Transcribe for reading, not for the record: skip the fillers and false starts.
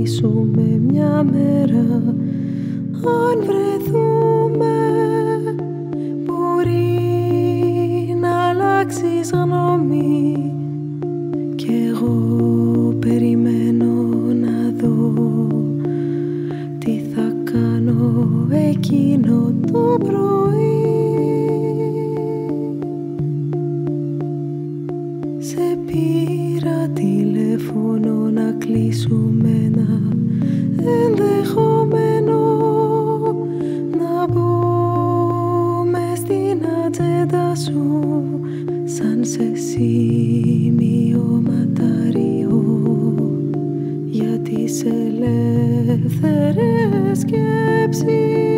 μιλήσουμε μια μέρα. Αν βρεθούμε μπορεί να αλλάξεις γνώμη κι εγώ περιμένω να δω τι θα κάνω εκείνο το πρωί. Σε πήρα τηλέφωνο να κλείσουμε ένα ενδεχόμενο, να μπω μες στην ατζέντα σου σαν σε σημειωματάριο για τις ελεύθερες σκέψεις.